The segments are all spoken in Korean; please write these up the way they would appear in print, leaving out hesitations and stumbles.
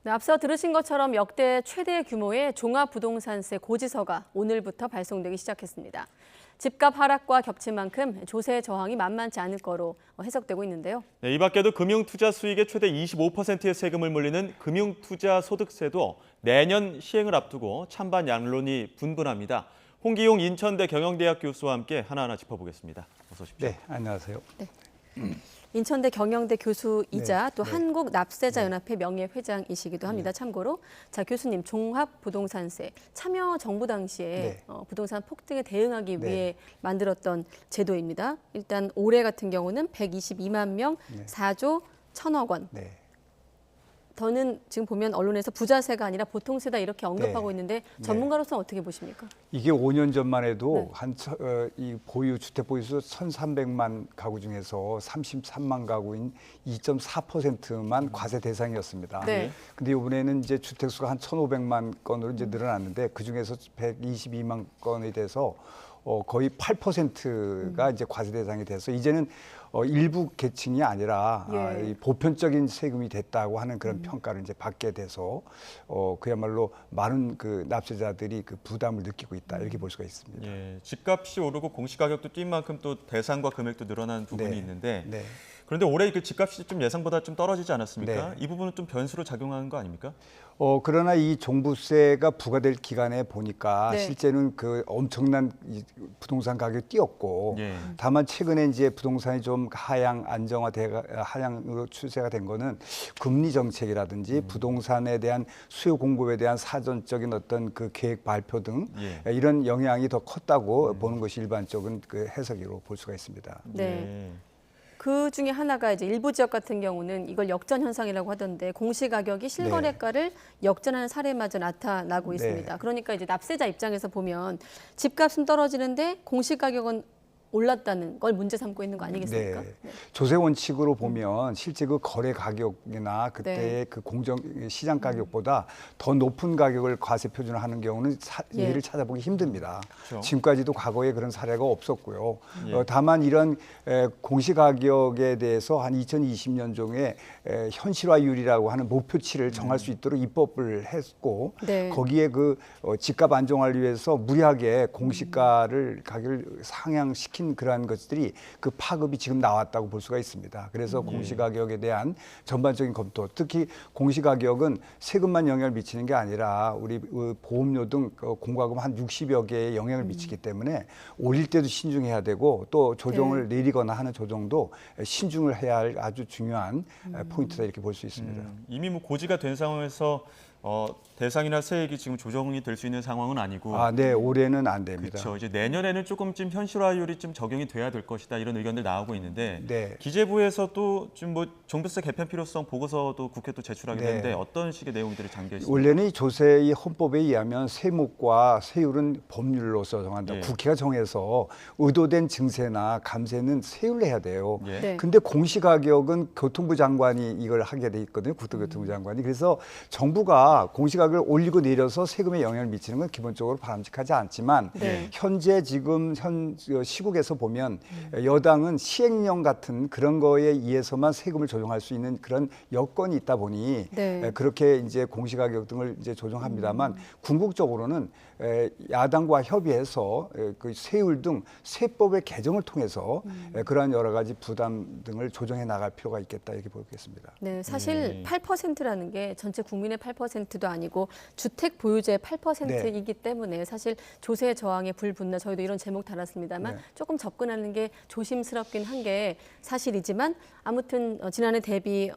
네, 앞서 들으신 것처럼 역대 최대 규모의 종합부동산세 고지서가 오늘부터 발송되기 시작했습니다. 집값 하락과 겹친 만큼 조세 저항이 만만치 않을 거로 해석되고 있는데요. 네, 이 밖에도 금융투자 수익의 최대 25%의 세금을 물리는 금융투자소득세도 내년 시행을 앞두고 찬반 양론이 분분합니다. 홍기용 인천대 경영대학 교수와 함께 하나하나 짚어보겠습니다. 어서 오십시오. 네, 안녕하세요. 네. 인천대 경영대 교수이자 또 한국납세자연합회 명예회장이시기도 합니다. 참고로 자 교수님 종합부동산세 참여 정부 당시에 부동산 폭등에 대응하기 위해 만들었던 제도입니다. 일단 올해 같은 경우는 122만 명 4조 1천억 원. 저는 지금 보면 언론에서 부자세가 아니라 보통세다 이렇게 언급하고 있는데 전문가로서는 어떻게 보십니까? 이게 5년 전만 해도 이 주택 보유수 1,300만 가구 중에서 33만 가구인 2.4%만 과세 대상이었습니다. 근데 이번에는 이제 주택 수가 한 1,500만 건으로 이제 늘어났는데 그 중에서 122만 건에 대해서 거의 8%가 이제 과세 대상이 돼서 이제는 일부 계층이 아니라 이 보편적인 세금이 됐다고 하는 그런 평가를 이제 받게 돼서 그야말로 많은 그 납세자들이 그 부담을 느끼고 있다 이렇게 볼 수가 있습니다. 예, 집값이 오르고 공시가격도 뛴 만큼 또 대상과 금액도 늘어난 부분이 있는데 그런데 올해 그 집값이 좀 예상보다 좀 떨어지지 않았습니까? 이 부분은 좀 변수로 작용하는 거 아닙니까? 그러나 이 종부세가 부과될 기간에 보니까 실제는 그 엄청난 부동산 가격이 뛰었고 다만 최근에 이제 부동산이 좀 하향으로 추세가 된 거는 금리 정책이라든지 부동산에 대한 수요 공급에 대한 사전적인 어떤 그 계획 발표 등 이런 영향이 더 컸다고 보는 것이 일반적인 그 해석으로 볼 수가 있습니다. 그 중에 하나가 이제 일부 지역 같은 경우는 이걸 역전 현상이라고 하던데 공시가격이 실거래가를 역전하는 사례마저 나타나고 있습니다. 그러니까 이제 납세자 입장에서 보면 집값은 떨어지는데 공시가격은 올랐다는 걸 문제 삼고 있는 거 아니겠습니까? 조세 원칙으로 보면 실제 그 거래 가격이나 그때의 그 시장 가격보다 더 높은 가격을 과세 표준을 하는 경우는 예를 찾아보기 힘듭니다. 지금까지도 과거에 그런 사례가 없었고요. 다만 이런 공시 가격에 대해서 한 2020년 중에 현실화율이라고 하는 목표치를 정할 수 있도록 입법을 했고 거기에 그 집값 안정화를 위해서 무리하게 공시가를 가격을 상향시킨 그러한 것들이 그 파급이 지금 나왔다고 볼 수가 있습니다. 그래서 공시가격에 대한 전반적인 검토, 특히 공시가격은 세금만 영향을 미치는 게 아니라 우리 보험료 등 공과금 한 60여 개에 영향을 미치기 때문에 올릴 때도 신중해야 되고 또 조정을 내리거나 하는 조정도 신중을 해야 할 아주 중요한 포인트다 이렇게 볼 수 있습니다. 이미 뭐 고지가 된 상황에서 대상이나 세액이 지금 조정이 될 수 있는 상황은 아니고 올해는 안 됩니다. 그렇죠. 이제 내년에는 조금쯤 현실화율이 좀 적용이 돼야 될 것이다 이런 의견들 나오고 있는데 기재부에서도 지금 뭐 종부세 개편 필요성 보고서도 국회 또 제출하게 되는데 어떤 식의 내용들이 담겨 있습니까? 원래는 이 조세의 헌법에 의하면 세목과 세율은 법률로서 정한다. 국회가 정해서 의도된 증세나 감세는 세율로 해야 돼요. 근데 공시가격은 교통부 장관이 이걸 하게 돼 있거든요. 국토교통부 장관이. 그래서 정부가 공시가격을 올리고 내려서 세금에 영향을 미치는 건 기본적으로 바람직하지 않지만 현재 지금 시국에서 보면 여당은 시행령 같은 그런 거에 의해서만 세금을 조정할 수 있는 그런 여건이 있다 보니 그렇게 이제 공시가격 등을 이제 조정합니다만 궁극적으로는 야당과 협의해서 그 세율 등 세법의 개정을 통해서 그러한 여러 가지 부담 등을 조정해 나갈 필요가 있겠다 이렇게 보겠습니다. 사실 8%라는 게 전체 국민의 8%도 아니고 주택 보유자의 8%이기 때문에 사실 조세 저항에 불붙나 저희도 이런 제목 달았습니다만 조금 접근하는 게 조심스럽긴 한 게 사실이지만 아무튼 지난해 대비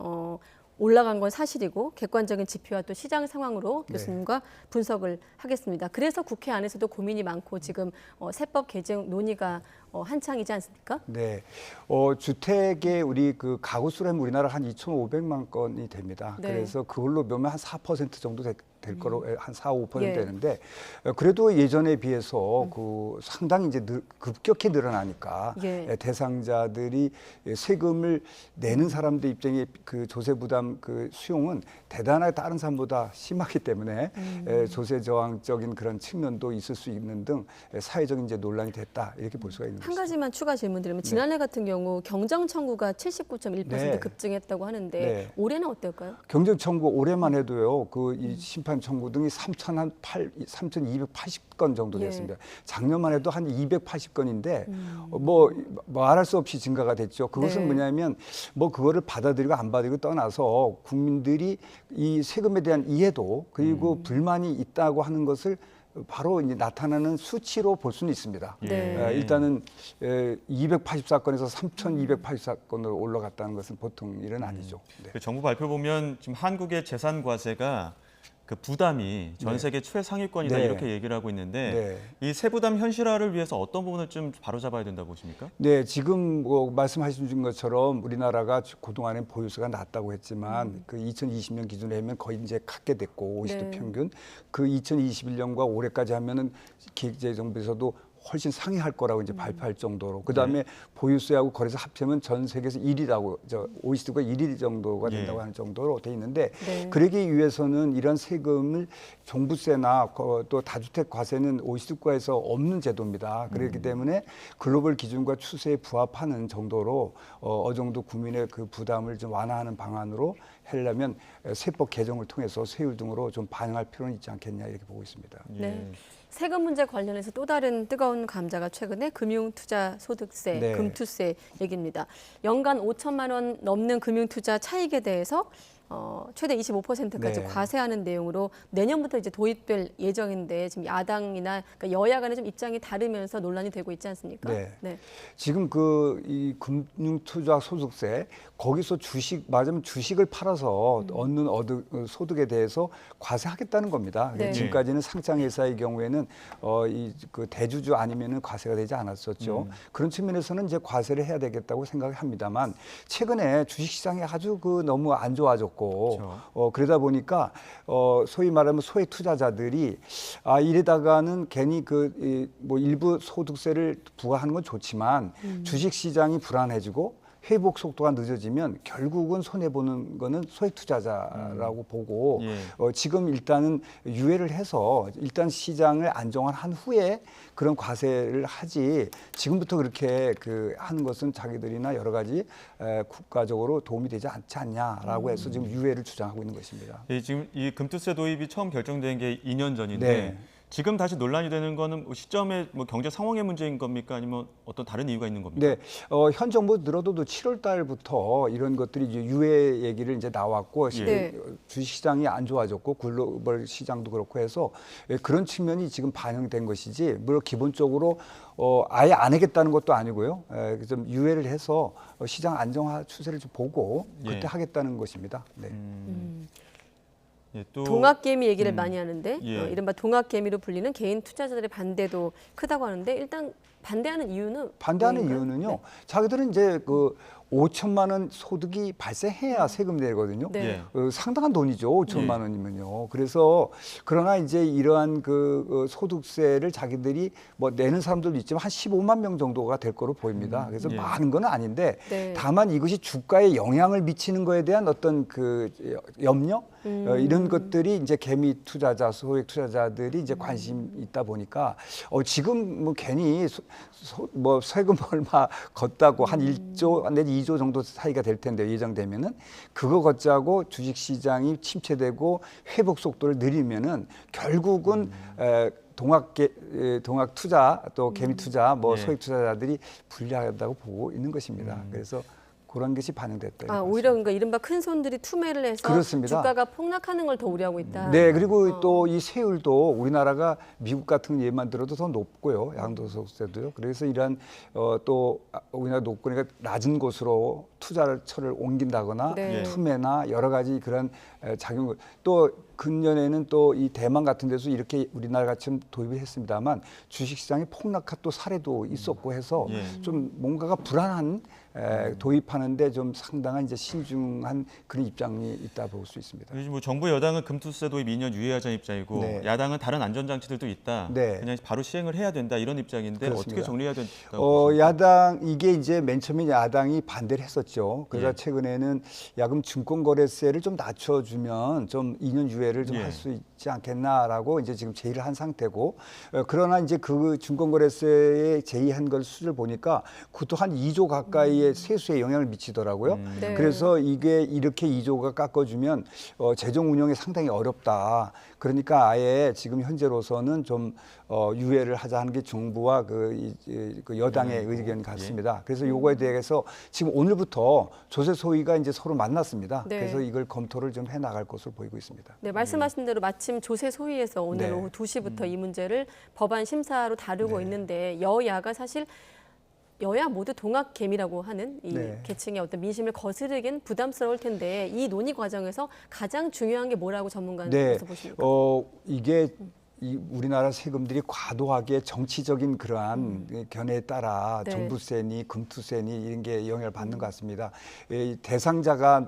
올라간 건 사실이고 객관적인 지표와 또 시장 상황으로 교수님과 분석을 하겠습니다. 그래서 국회 안에서도 고민이 많고 지금 세법 개정 논의가 한창이지 않습니까? 주택의 우리 그 가구 수는 우리나라 한 2,500만 건이 됩니다. 그래서 그걸로 보면 한 4% 정도 될 거로 한 4, 5% 되는데 그래도 예전에 비해서 그 상당히 이제 급격히 늘어나니까 대상자들이 세금을 내는 사람들 입장에 그 조세 부담 그 수용은 대단하게 다른 사람보다 심하기 때문에 조세 저항적인 그런 측면도 있을 수 있는 등 사회적인 이제 논란이 됐다 이렇게 볼 수가 있는 거죠. 한 가지만 추가 질문드리면 지난해 같은 경우 경정 청구가 79.1% 네. 급증했다고 하는데 네. 올해는 어떨까요? 경정 청구 올해만 해도요. 그 이 심판 청구 등이 3,280건 정도 됐습니다. 작년만 해도 한 280건인데 뭐 말할 수 없이 증가가 됐죠. 그것은 네. 뭐냐면 뭐 그거를 받아들이고 안 받아들이고 떠나서 국민들이 이 세금에 대한 이해도 그리고 불만이 있다고 하는 것을 바로 이제 나타나는 수치로 볼 수는 있습니다. 네. 일단은 284건에서 3,284건으로 올라갔다는 것은 보통 일은 아니죠. 네. 그 정부 발표 보면 지금 한국의 재산 과세가 그 부담이 전 네. 세계 최상위권이다 네. 이렇게 얘기를 하고 있는데 이 세부담 현실화를 위해서 어떤 부분을 좀 바로잡아야 된다고 보십니까? 네, 지금 뭐 말씀하신 것처럼 우리나라가 그동안에 보유세가 낮다고 했지만 그 2020년 기준에 하면 거의 이제 갖게 됐고 50대 네. 평균 그 2021년과 올해까지 하면은 기획재정부에서도 훨씬 상회할 거라고 이제 발표할 정도로 그다음에 보유세하고 거래세 합치면 전 세계에서 1위라고 OECD가 1위 정도가 된다고 하는 정도로 돼 있는데 네. 그러기 위해서는 이런 세금을 종부세나 또 다주택 과세는 OECD 국가에서 없는 제도입니다. 그렇기 때문에 글로벌 기준과 추세에 부합하는 정도로 어느 정도 국민의 그 부담을 좀 완화하는 방안으로 하려면 세법 개정을 통해서 세율 등으로 좀 반영할 필요는 있지 않겠냐 이렇게 보고 있습니다. 네. 세금 문제 관련해서 또 다른 뜨거운 감자가 최근에 금융투자소득세, 네. 금투세 얘기입니다. 연간 5천만 원 넘는 금융투자 차익에 대해서 최대 25%까지 네. 과세하는 내용으로 내년부터 이제 도입될 예정인데 지금 야당이나 그러니까 여야 간에 좀 입장이 다르면서 논란이 되고 있지 않습니까? 네. 지금 그 이 금융투자 소득세 거기서 말하자면 주식을 팔아서 얻는 소득에 대해서 과세하겠다는 겁니다. 네. 지금까지는 상장회사의 경우에는 이 그 대주주 아니면은 과세가 되지 않았었죠. 그런 측면에서는 이제 과세를 해야 되겠다고 생각합니다만 최근에 주식시장이 아주 그 너무 안 좋아졌고 그렇죠. 그러다 보니까 소위 말하면 소액 투자자들이 이래다가는 괜히 뭐 일부 소득세를 부과하는 건 좋지만 주식 시장이 불안해지고 회복 속도가 늦어지면 결국은 손해 보는 거는 소액 투자자라고 보고 지금 일단은 유예를 해서 일단 시장을 안정화한 후에 그런 과세를 하지 지금부터 그렇게 하는 것은 자기들이나 여러 가지 국가적으로 도움이 되지 않지 않냐라고 해서 지금 유예를 주장하고 있는 것입니다. 지금 이 금투세 도입이 처음 결정된 게 2년 전인데 네. 지금 다시 논란이 되는 거는 시점의 뭐 경제 상황의 문제인 겁니까? 아니면 어떤 다른 이유가 있는 겁니까? 네, 현 정부 들어도 7월 달부터 이런 것들이 이제 유예 얘기를 이제 나왔고 주식 시장이 안 좋아졌고 글로벌 시장도 그렇고 해서 그런 측면이 지금 반영된 것이지 물론 기본적으로 아예 안 하겠다는 것도 아니고요. 좀 유예를 해서 시장 안정화 추세를 좀 보고 그때 하겠다는 것입니다. 네. 또 동학개미 얘기를 많이 하는데 예. 이른바 동학개미로 불리는 개인 투자자들의 반대도 크다고 하는데 일단 반대하는 이유는 반대하는 뭐인가요? 이유는요. 네. 자기들은 이제 그 5천만 원 소득이 발생해야 세금 내거든요. 네. 상당한 돈이죠. 5천만 원이면요. 그래서 그러나 이제 이러한 소득세를 자기들이 뭐 내는 사람들도 있지만 한 15만 명 정도가 될 거로 보입니다. 그래서 많은 건 아닌데 네. 다만 이것이 주가에 영향을 미치는 거에 대한 어떤 그 염려 이런 것들이 이제 개미 투자자, 소액 투자자들이 이제 관심이 있다 보니까 지금 뭐 괜히 뭐 세금 얼마 걷다고 한 1조 내지 2조 정도 사이가 될 텐데 예정되면은 그거 걷자고 주식 시장이 침체되고 회복 속도를 느리면은 결국은 동학 투자 또 개미 투자 뭐 소액 투자자들이 불리하다고 보고 있는 것입니다. 그래서 그런 것이 반영됐다. 오히려 그러니까 이른바 큰 손들이 투매를 해서 그렇습니다. 주가가 폭락하는 걸 더 우려하고 있다. 네, 그리고 또 이 세율도 우리나라가 미국 같은 예만 들어도 더 높고요, 양도소득세도요. 그래서 이러한 또 우리나라 높고 그러니까 낮은 곳으로 투자처를 옮긴다거나 투매나 여러 가지 그런 작용. 또 근년에는 또 이 대만 같은 데서 이렇게 우리나라 같이 도입을 했습니다만 주식시장이 폭락한 또 사례도 있었고 해서 좀 뭔가가 불안한 도입하는데 좀 상당한 이제 신중한 그런 입장이 있다 볼 수 있습니다. 요즘 뭐 정부 여당은 금투세 도입 2년 유예하자는 입장이고 야당은 다른 안전장치들도 있다. 그냥 바로 시행을 해야 된다 이런 입장인데 그렇습니다. 어떻게 정리해야 된다고 보십니까? 야당 이게 이제 맨 처음에 야당이 반대를 했었죠. 있죠. 그래서 예. 최근에는 야금 증권거래세를 좀 낮춰주면 좀 2년 유예를 좀 할 수 있지 않겠나라고 이제 지금 제의를 한 상태고, 그러나 이제 그 증권거래세에 제의한 걸 수를 보니까 그것도 한 2조 가까이의 세수에 영향을 미치더라고요. 네. 그래서 이게 이렇게 2조가 깎아주면 재정 운영이 상당히 어렵다. 그러니까 아예 지금 현재로서는 좀 유예를 하자 하는 게 정부와 그 여당의 의견 같습니다. 그래서 요거에 대해서 지금 오늘부터 조세 소위가 이제 서로 만났습니다. 네. 그래서 이걸 검토를 좀 해 나갈 것으로 보이고 있습니다. 네, 말씀하신 대로 마침 조세 소위에서 오늘 네. 오후 2시부터 이 문제를 법안 심사로 다루고 있는데 여야가 사실 여야 모두 동학개미라고 하는 이 네. 계층의 어떤 민심을 거스르긴 부담스러울 텐데 이 논의 과정에서 가장 중요한 게 뭐라고 전문가는 네, 보십니까? 이게 우리나라 세금들이 과도하게 정치적인 그러한 견해에 따라 네. 종부세니 금투세니 이런 게 영향을 받는 것 같습니다. 이 대상자가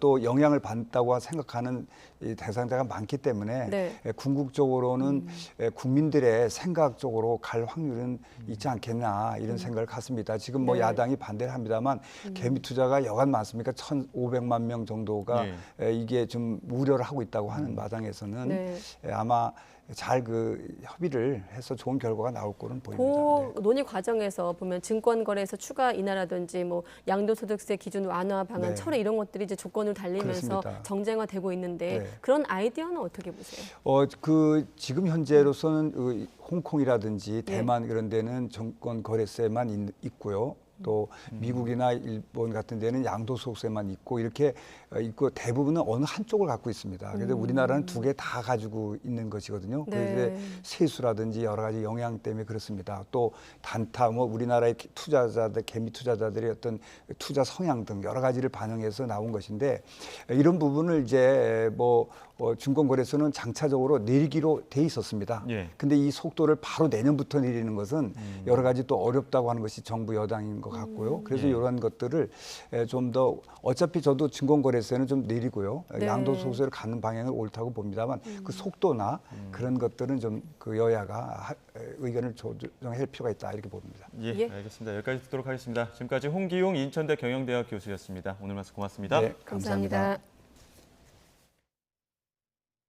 또 영향을 받다고 생각하는 이 대상자가 많기 때문에 네. 궁극적으로는 국민들의 생각 쪽으로 갈 확률은 있지 않겠나 이런 생각을 갖습니다. 지금 뭐 네. 야당이 반대를 합니다만 개미 투자가 여간 많습니까? 1,500만 명 정도가 이게 좀 우려를 하고 있다고 하는 마당에서는 네. 아마 잘 그 협의를 해서 좋은 결과가 나올 거는 보입니다. 그 논의 과정에서 보면 증권거래에서 추가 인하라든지 뭐 양도소득세 기준 완화 방안 네. 철회 이런 것들이 이제 조건을 달리면서 그렇습니다. 정쟁화되고 있는데 네. 그런 아이디어는 어떻게 보세요? 지금 현재로서는 홍콩이라든지 대만 이런 데는 정권 거래세만 있고요. 또 미국이나 일본 같은 데는 양도소득세만 있고 이렇게 있고 대부분은 어느 한쪽을 갖고 있습니다. 그래서 우리나라는 두 개 다 가지고 있는 것이거든요. 네. 그래서 세수라든지 여러 가지 영향 때문에 그렇습니다. 또 단타, 뭐 우리나라의 투자자들, 개미 투자자들의 어떤 투자 성향 등 여러 가지를 반영해서 나온 것인데 이런 부분을 이제 증권거래소는 장차적으로 내리기로 돼 있었습니다. 근데 이 속도를 바로 내년부터 내리는 것은 여러 가지 또 어렵다고 하는 것이 정부 여당인 것 같고요. 그래서 이런 것들을 좀 더 어차피 저도 증권거래세는 좀 내리고요. 네. 양도소득세를 가는 방향은 옳다고 봅니다만 그 속도나 그런 것들은 좀 그 여야가 의견을 조정할 필요가 있다 이렇게 봅니다. 예, 알겠습니다. 여기까지 듣도록 하겠습니다. 지금까지 홍기용 인천대 경영대학 교수였습니다. 오늘 말씀 고맙습니다. 네, 감사합니다. 감사합니다.